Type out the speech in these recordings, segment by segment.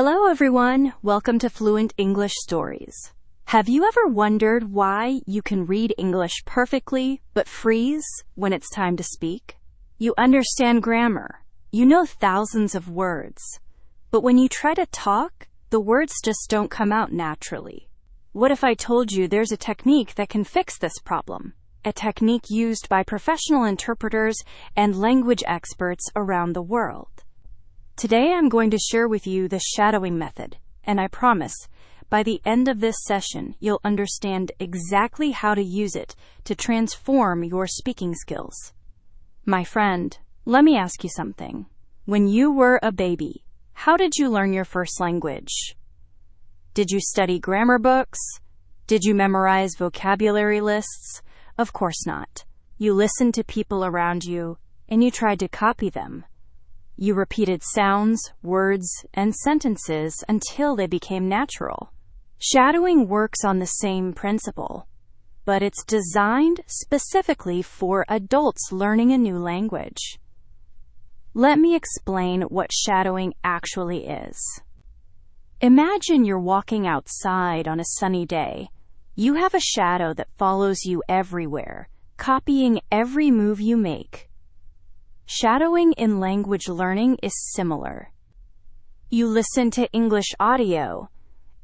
Hello everyone, welcome to Fluent English Stories. Have you ever wondered why you can read English perfectly but freeze when it's time to speak? You understand grammar, you know thousands of words, but when you try to talk, the words just don't come out naturally. What if I told you there's a technique that can fix this problem? A technique used by professional interpreters and language experts around the world. Today I'm going to share with you the shadowing method, and I promise, by the end of this session, you'll understand exactly how to use it to transform your speaking skills. My friend, let me ask you something. When you were a baby, how did you learn your first language? Did you study grammar books? Did you memorize vocabulary lists? Of course not. You listened to people around you, and you tried to copy them. You repeated sounds, words, and sentences until they became natural. Shadowing works on the same principle, but it's designed specifically for adults learning a new language. Let me explain what shadowing actually is. Imagine you're walking outside on a sunny day. You have a shadow that follows you everywhere, copying every move you make. Shadowing in language learning is similar. You listen to English audio,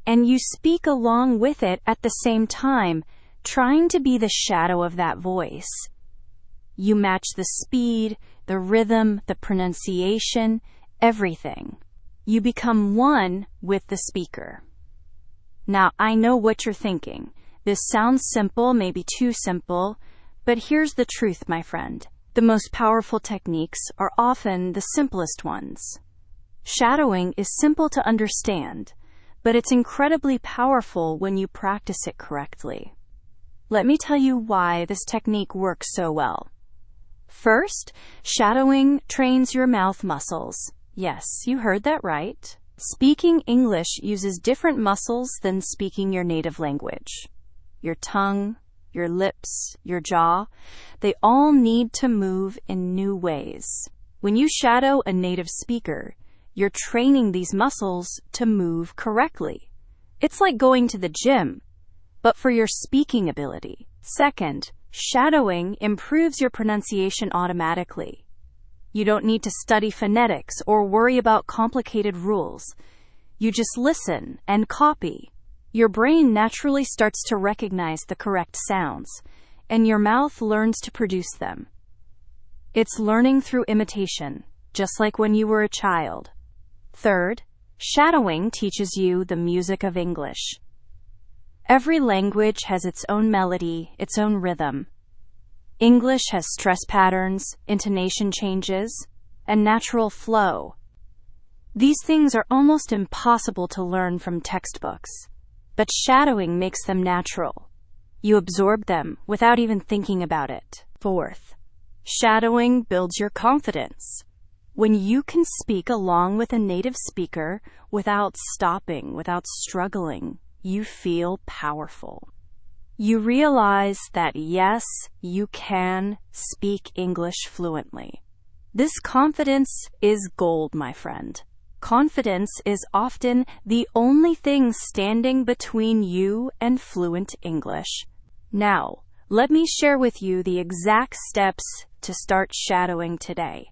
and you speak along with it at the same time, trying to be the shadow of that voice. You match the speed, the rhythm, the pronunciation, everything. You become one with the speaker. Now, I know what you're thinking. This sounds simple, maybe too simple, but here's the truth, my friend. The most powerful techniques are often the simplest ones. Shadowing is simple to understand, but it's incredibly powerful when you practice it correctly. Let me tell you why this technique works so well. First, shadowing trains your mouth muscles. Yes, you heard that right. Speaking English uses different muscles than speaking your native language. Your tongue, your lips, your jaw, they all need to move in new ways. When you shadow a native speaker, you're training these muscles to move correctly. It's like going to the gym, but for your speaking ability. Second, shadowing improves your pronunciation automatically. You don't need to study phonetics or worry about complicated rules. You just listen and copy. Your brain naturally starts to recognize the correct sounds, and your mouth learns to produce them. It's learning through imitation, just like when you were a child. Third, shadowing teaches you the music of English. Every language has its own melody, its own rhythm. English has stress patterns, intonation changes, and natural flow. These things are almost impossible to learn from textbooks. But shadowing makes them natural. You absorb them without even thinking about it. Fourth, shadowing builds your confidence. When you can speak along with a native speaker without stopping, without struggling, you feel powerful. You realize that yes, you can speak English fluently. This confidence is gold, my friend. Confidence is often the only thing standing between you and fluent English. Now, let me share with you the exact steps to start shadowing today.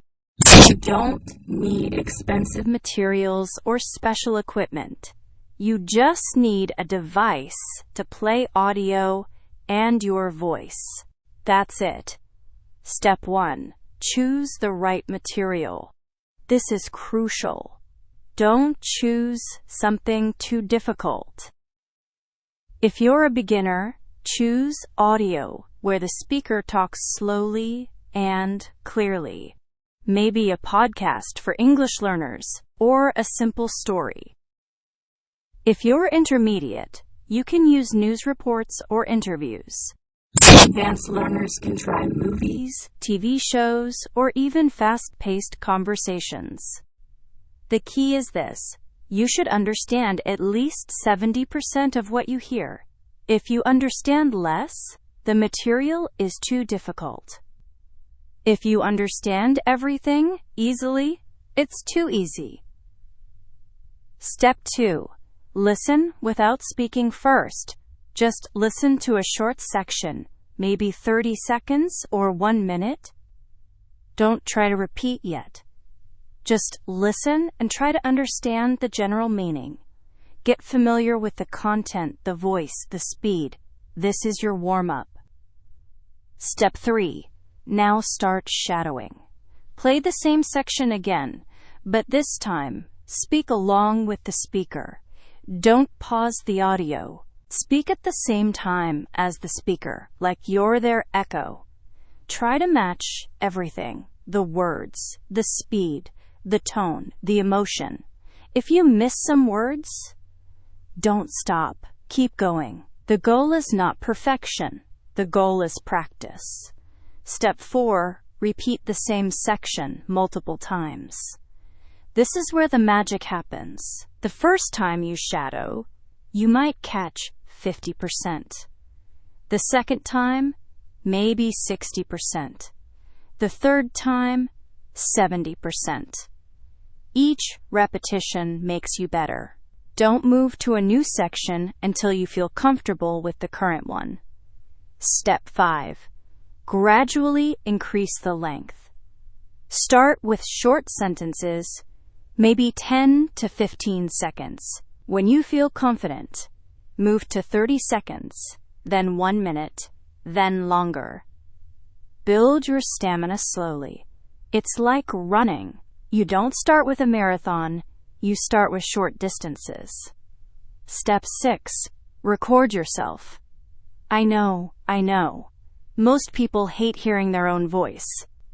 You don't need expensive materials or special equipment. You just need a device to play audio and your voice. That's it. Step 1. Choose the right material. This is crucial. Don't choose something too difficult. If you're a beginner, choose audio where the speaker talks slowly and clearly. Maybe a podcast for English learners or a simple story. If you're intermediate, you can use news reports or interviews. Advanced learners can try movies, TV shows, or even fast-paced conversations. The key is this. You should understand at least 70% of what you hear. If you understand less, the material is too difficult. If you understand everything easily, it's too easy. Step 2. Listen without speaking first. Just listen to a short section, maybe 30 seconds or 1 minute. Don't try to repeat yet. Just listen and try to understand the general meaning. Get familiar with the content, the voice, the speed. This is your warm-up. Step 3. Now start shadowing. Play the same section again, but this time, speak along with the speaker. Don't pause the audio. Speak at the same time as the speaker, like you're their echo. Try to match everything: the words, the speed, the tone, the emotion. If you miss some words, don't stop. Keep going. The goal is not perfection. The goal is practice. Step 4. Repeat the same section multiple times. This is where the magic happens. The first time you shadow, you might catch 50%. The second time, maybe 60%. The third time, 70%. Each repetition makes you better. Don't move to a new section until you feel comfortable with the current one. Step 5. Gradually increase the length. Start with short sentences, maybe 10 to 15 seconds. When you feel confident, move to 30 seconds, then 1 minute, then longer. Build your stamina slowly. It's like running. You don't start with a marathon, you start with short distances. Step 6. Record yourself. I know. Most people hate hearing their own voice,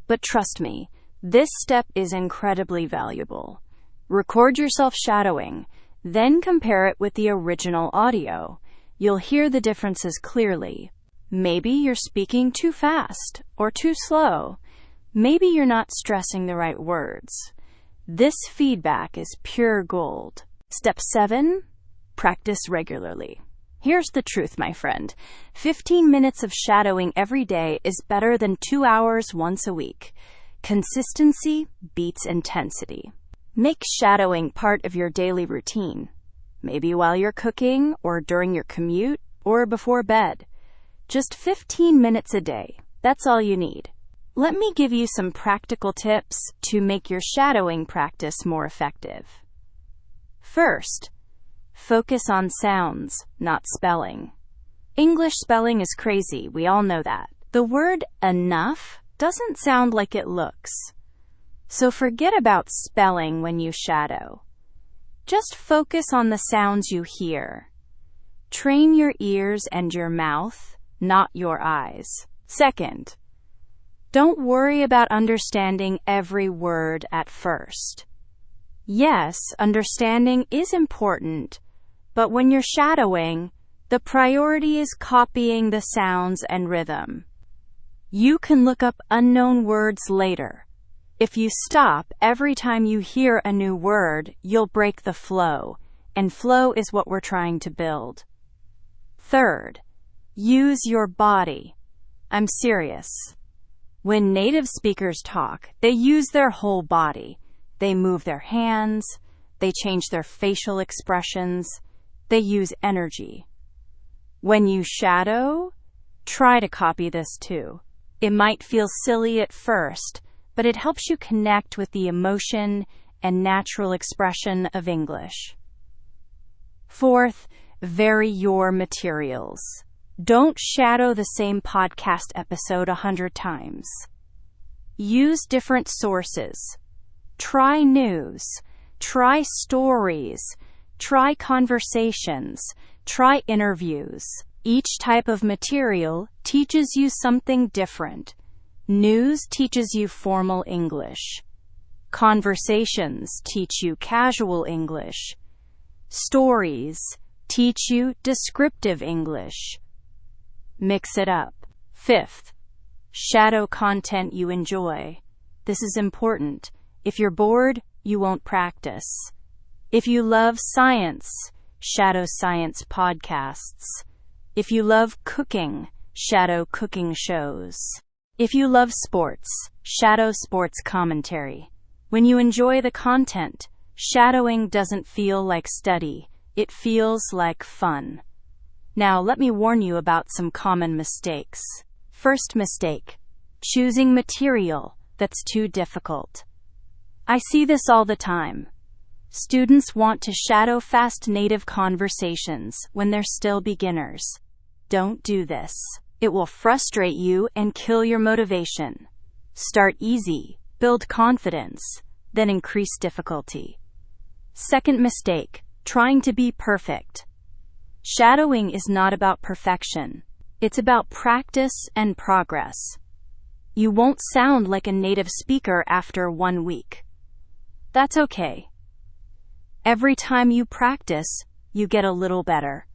but trust me, this step is incredibly valuable. Record yourself shadowing, then compare it with the original audio. You'll hear the differences clearly. Maybe you're speaking too fast or too slow. Maybe you're not stressing the right words. This feedback is pure gold. Step 7. Practice regularly. Here's the truth, my friend. 15 minutes of shadowing every day is better than 2 hours once a week. Consistency beats intensity. Make shadowing part of your daily routine. Maybe while you're cooking, or during your commute, or before bed. Just 15 minutes a day. That's all you need. Let me give you some practical tips to make your shadowing practice more effective. First, focus on sounds, not spelling. English spelling is crazy, we all know that. The word enough doesn't sound like it looks. So forget about spelling when you shadow. Just focus on the sounds you hear. Train your ears and your mouth, not your eyes. Second, don't worry about understanding every word at first. Yes, understanding is important, but when you're shadowing, the priority is copying the sounds and rhythm. You can look up unknown words later. If you stop every time you hear a new word, you'll break the flow, and flow is what we're trying to build. Third, use your body. I'm serious. When native speakers talk, they use their whole body. They move their hands, they change their facial expressions, they use energy. When you shadow, try to copy this too. It might feel silly at first, but it helps you connect with the emotion and natural expression of English. Fourth, vary your materials. Don't shadow the same podcast episode 100 times. Use different sources. Try news. Try stories. Try conversations. Try interviews. Each type of material teaches you something different. News teaches you formal English. Conversations teach you casual English. Stories teach you descriptive English. Mix it up. Fifth, shadow content you enjoy. This is important. If you're bored, you won't practice. If you love science, shadow science podcasts. If you love cooking, shadow cooking shows. If you love sports, shadow sports commentary. When you enjoy the content, Shadowing doesn't feel like study, it feels like fun. Now, let me warn you about some common mistakes. First mistake: choosing material that's too difficult. I see this all the time. Students want to shadow fast native conversations when they're still beginners. Don't do this. It will frustrate you and kill your motivation. Start easy, build confidence, then increase difficulty. Second mistake: trying to be perfect. Shadowing is not about perfection. It's about practice and progress. You won't sound like a native speaker after 1 week. That's okay. Every time you practice, you get a little better.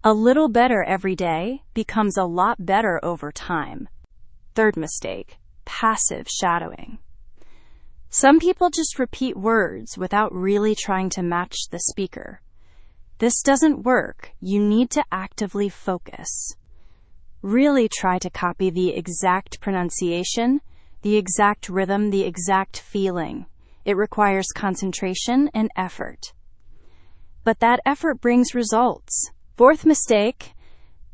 A little better every day becomes a lot better over time. Third mistake: passive shadowing. Some people just repeat words without really trying to match the speaker. This doesn't work. You need to actively focus. Really try to copy the exact pronunciation, the exact rhythm, the exact feeling. It requires concentration and effort. But that effort brings results. Fourth mistake: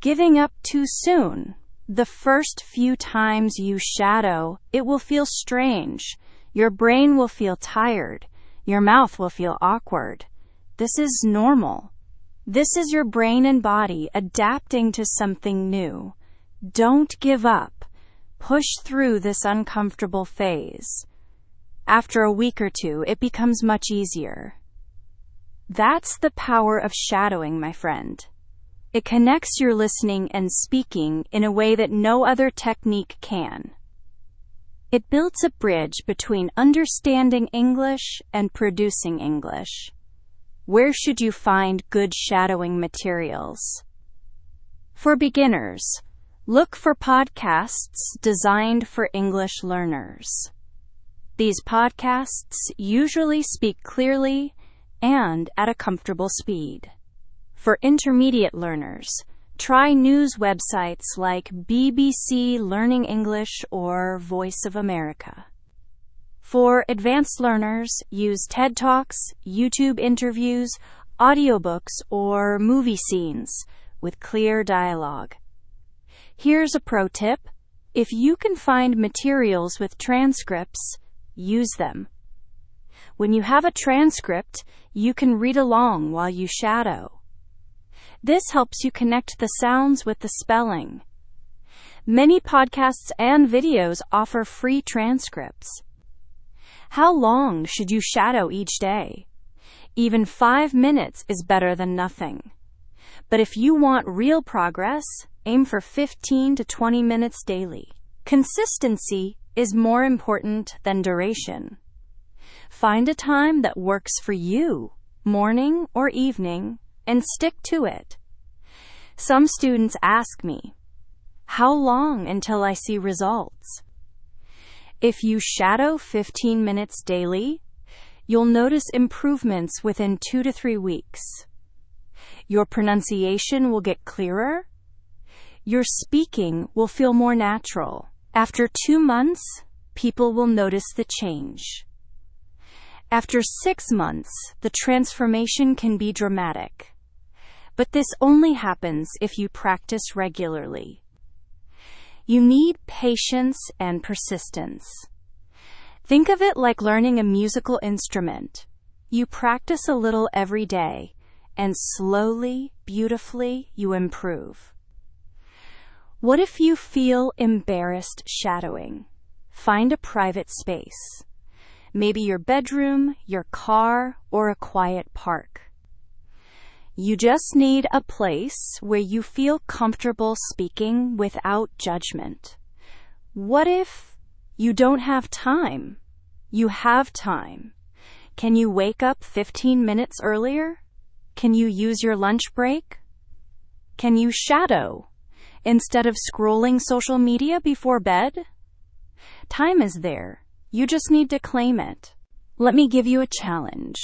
giving up too soon. The first few times you shadow, it will feel strange. Your brain will feel tired. Your mouth will feel awkward. This is normal. This is your brain and body adapting to something new. Don't give up. Push through this uncomfortable phase. After a week or two, it becomes much easier. That's the power of shadowing, my friend. It connects your listening and speaking in a way that no other technique can. It builds a bridge between understanding English and producing English. Where should you find good shadowing materials? For beginners, look for podcasts designed for English learners. These podcasts usually speak clearly and at a comfortable speed. For intermediate learners, try news websites like BBC Learning English or Voice of America. For advanced learners, use TED Talks, YouTube interviews, audiobooks, or movie scenes with clear dialogue. Here's a pro tip: if you can find materials with transcripts, use them. When you have a transcript, you can read along while you shadow. This helps you connect the sounds with the spelling. Many podcasts and videos offer free transcripts. How long should you shadow each day? Even 5 minutes is better than nothing. But if you want real progress, aim for 15 to 20 minutes daily. Consistency is more important than duration. Find a time that works for you, morning or evening, and stick to it. Some students ask me, how long until I see results? If you shadow 15 minutes daily, you'll notice improvements within 2 to 3 weeks. Your pronunciation will get clearer. Your speaking will feel more natural. After 2 months, people will notice the change. After 6 months, the transformation can be dramatic. But this only happens if you practice regularly. You need patience and persistence. Think of it like learning a musical instrument. You practice a little every day, and slowly, beautifully, you improve. What if you feel embarrassed shadowing? Find a private space. Maybe your bedroom, your car, or a quiet park. You just need a place where you feel comfortable speaking without judgment. What if you don't have time? You have time. Can you wake up 15 minutes earlier? Can you use your lunch break? Can you shadow instead of scrolling social media before bed? Time is there. You just need to claim it. Let me give you a challenge.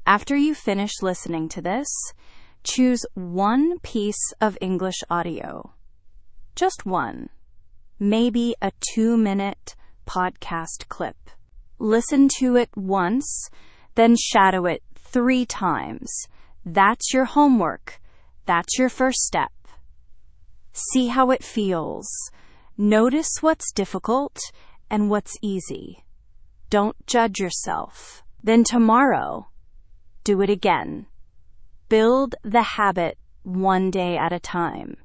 After you finish listening to this, choose one piece of English audio. Just one. Maybe a 2-minute podcast clip. Listen to it once, Then shadow it 3 times. That's your homework. That's your first step. See how it feels. Notice what's difficult and what's easy. Don't judge yourself. Then tomorrow, do it again. Build the habit one day at a time.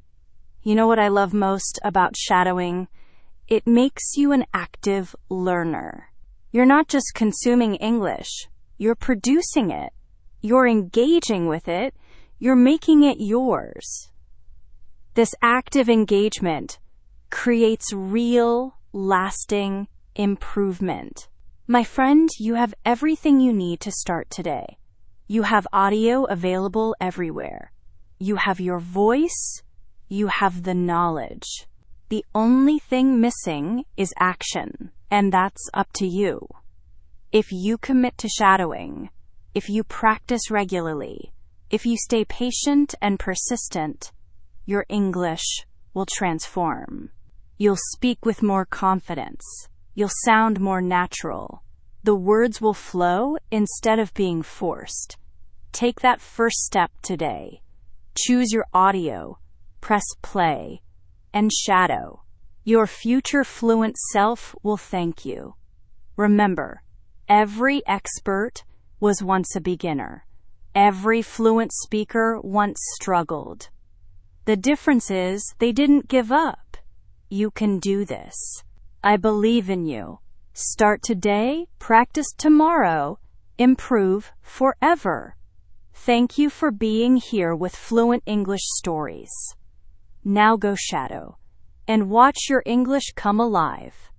You know what I love most about shadowing? It makes you an active learner. You're not just consuming English. You're producing it. You're engaging with it. You're making it yours. This active engagement creates real, lasting improvement. My friend, you have everything you need to start today. You have audio available everywhere. You have your voice. You have the knowledge. The only thing missing is action, and that's up to you. If you commit to shadowing, if you practice regularly, if you stay patient and persistent, your English will transform. You'll speak with more confidence. You'll sound more natural. The words will flow instead of being forced. Take that first step today. Choose your audio, press play, and shadow. Your future fluent self will thank you. Remember, every expert was once a beginner. Every fluent speaker once struggled. The difference is they didn't give up. You can do this. I believe in you. Start today, practice tomorrow, improve forever. Thank you for being here with Fluent English Stories. Now go shadow and watch your English come alive.